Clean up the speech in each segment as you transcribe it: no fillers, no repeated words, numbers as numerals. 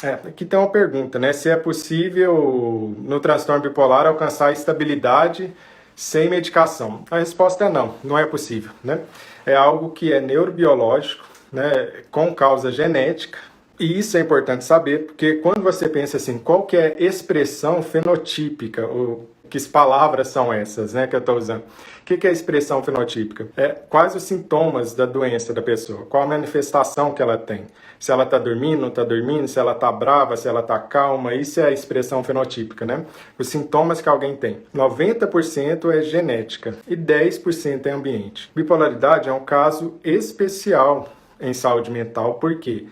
Aqui tem uma pergunta, né? Se é possível no transtorno bipolar alcançar a estabilidade sem medicação. A resposta é não, não é possível, né? É algo que é neurobiológico, né? Com causa genética. E isso é importante saber, porque quando você pensa assim, qual que é a expressão fenotípica, ou que palavras são essas, né, que eu estou usando? O que é a expressão fenotípica? É quais os sintomas da doença da pessoa, qual a manifestação que ela tem. Se ela está dormindo, não está dormindo, se ela está brava, se ela está calma, isso é a expressão fenotípica, né? Os sintomas que alguém tem. 90% é genética e 10% é ambiente. Bipolaridade é um caso especial em saúde mental, por quê?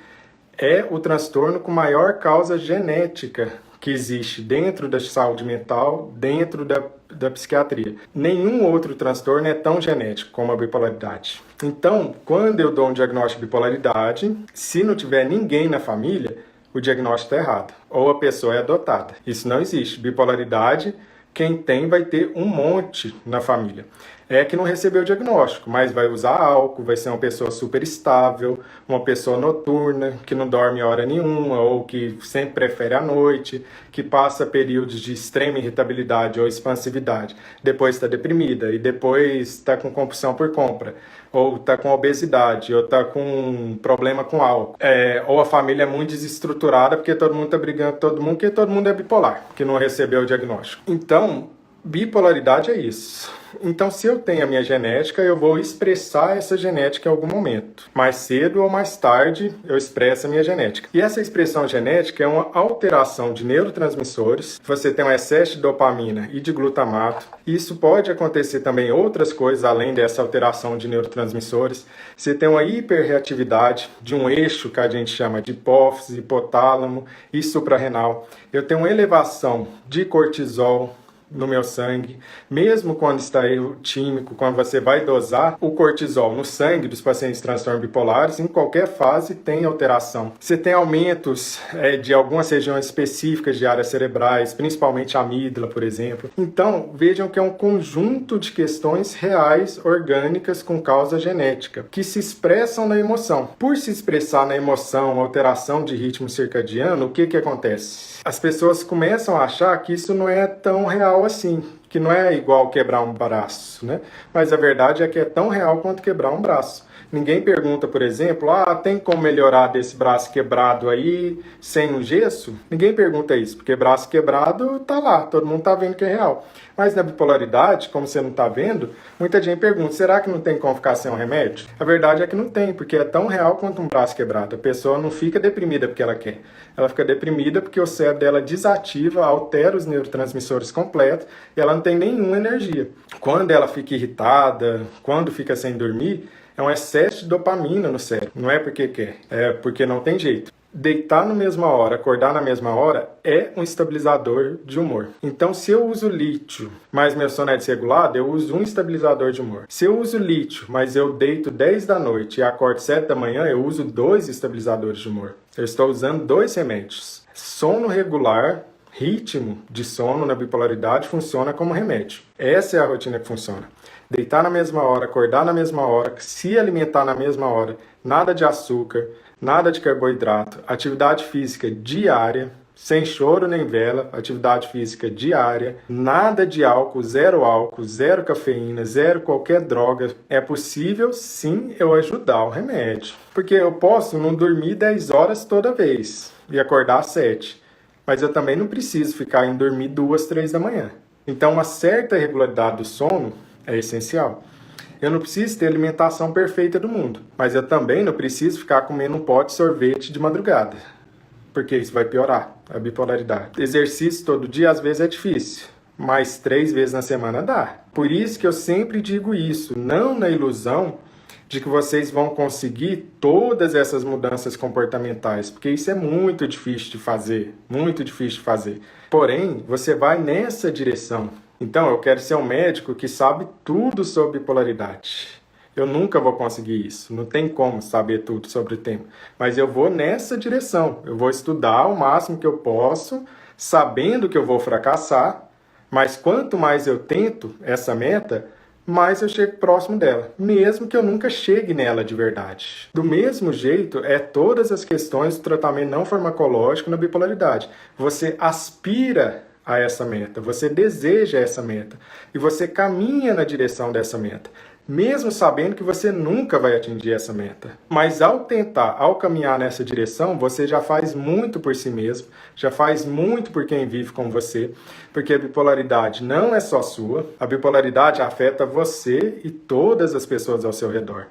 É o transtorno com maior causa genética que existe dentro da saúde mental, dentro da psiquiatria. Nenhum outro transtorno é tão genético como a bipolaridade. Então, quando eu dou um diagnóstico de bipolaridade, se não tiver ninguém na família, o diagnóstico está errado. Ou a pessoa é adotada. Isso não existe. Bipolaridade, quem tem vai ter um monte na família. É que não recebeu o diagnóstico, mas vai usar álcool, vai ser uma pessoa super estável, uma pessoa noturna, que não dorme hora nenhuma, ou que sempre prefere a noite, que passa períodos de extrema irritabilidade ou expansividade, depois está deprimida, e depois está com compulsão por compra, ou está com obesidade, ou está com problema com álcool. Ou a família é muito desestruturada, porque todo mundo está brigando com todo mundo, porque todo mundo é bipolar, que não recebeu o diagnóstico. Então, bipolaridade é isso. Então, se eu tenho a minha genética, eu vou expressar essa genética em algum momento. Mais cedo ou mais tarde, eu expresso a minha genética. E essa expressão genética é uma alteração de neurotransmissores. Você tem um excesso de dopamina e de glutamato. Isso pode acontecer também outras coisas, além dessa alteração de neurotransmissores. Você tem uma hiperreatividade de um eixo que a gente chama de hipófise, hipotálamo e suprarrenal. Eu tenho uma elevação de cortisol no meu sangue, mesmo quando está eutímico, quando você vai dosar o cortisol no sangue dos pacientes transtornos bipolares, em qualquer fase tem alteração. Você tem aumentos de algumas regiões específicas de áreas cerebrais, principalmente a amígdala, por exemplo. Então, vejam que é um conjunto de questões reais, orgânicas, com causa genética, que se expressam na emoção. Por se expressar na emoção, alteração de ritmo circadiano, o que acontece? As pessoas começam a achar que isso não é tão real assim, que não é igual quebrar um braço, né? Mas a verdade é que é tão real quanto quebrar um braço. Ninguém pergunta, por exemplo, tem como melhorar desse braço quebrado aí sem um gesso? Ninguém pergunta isso, porque braço quebrado tá lá, todo mundo tá vendo que é real. Mas na bipolaridade, como você não tá vendo, muita gente pergunta, será que não tem como ficar sem um remédio? A verdade é que não tem, porque é tão real quanto um braço quebrado. A pessoa não fica deprimida porque ela quer. Ela fica deprimida porque o cérebro dela desativa, altera os neurotransmissores completos e ela não tem nenhuma energia. Quando ela fica irritada, quando fica sem dormir, é um excesso de dopamina no cérebro. Não é porque quer, é porque não tem jeito. Deitar na mesma hora, acordar na mesma hora é um estabilizador de humor. Então, se eu uso lítio, mas meu sono é desregulado, eu uso um estabilizador de humor. Se eu uso lítio, mas eu deito 10 da noite e acordo 7 da manhã, eu uso 2 estabilizadores de humor. Eu estou usando 2 remédios. Sono regular, ritmo de sono na bipolaridade funciona como remédio. Essa é a rotina que funciona. Deitar na mesma hora, acordar na mesma hora, se alimentar na mesma hora, nada de açúcar, nada de carboidrato, atividade física diária, sem choro nem vela, atividade física diária, nada de álcool, zero cafeína, zero qualquer droga. É possível sim eu ajudar o remédio. Porque eu posso não dormir 10 horas toda vez e acordar às 7. Mas eu também não preciso ficar em dormir 2, 3 da manhã. Então uma certa regularidade do sono é essencial. Eu não preciso ter a alimentação perfeita do mundo, mas eu também não preciso ficar comendo um pote de sorvete de madrugada, porque isso vai piorar a bipolaridade. Exercício todo dia às vezes é difícil, mas 3 vezes na semana dá. Por isso que eu sempre digo isso, não na ilusão de que vocês vão conseguir todas essas mudanças comportamentais, porque isso é muito difícil de fazer, muito difícil de fazer. Porém, você vai nessa direção. Então, eu quero ser um médico que sabe tudo sobre bipolaridade. Eu nunca vou conseguir isso, não tem como saber tudo sobre o tema. Mas eu vou nessa direção, eu vou estudar o máximo que eu posso, sabendo que eu vou fracassar, mas quanto mais eu tento essa meta, mais eu chego próximo dela, mesmo que eu nunca chegue nela de verdade. Do mesmo jeito, todas as questões do tratamento não farmacológico na bipolaridade. Você aspira a essa meta, você deseja essa meta e você caminha na direção dessa meta, mesmo sabendo que você nunca vai atingir essa meta. Mas ao caminhar nessa direção, você já faz muito por si mesmo, já faz muito por quem vive com você, porque a bipolaridade não é só sua, a bipolaridade afeta você e todas as pessoas ao seu redor.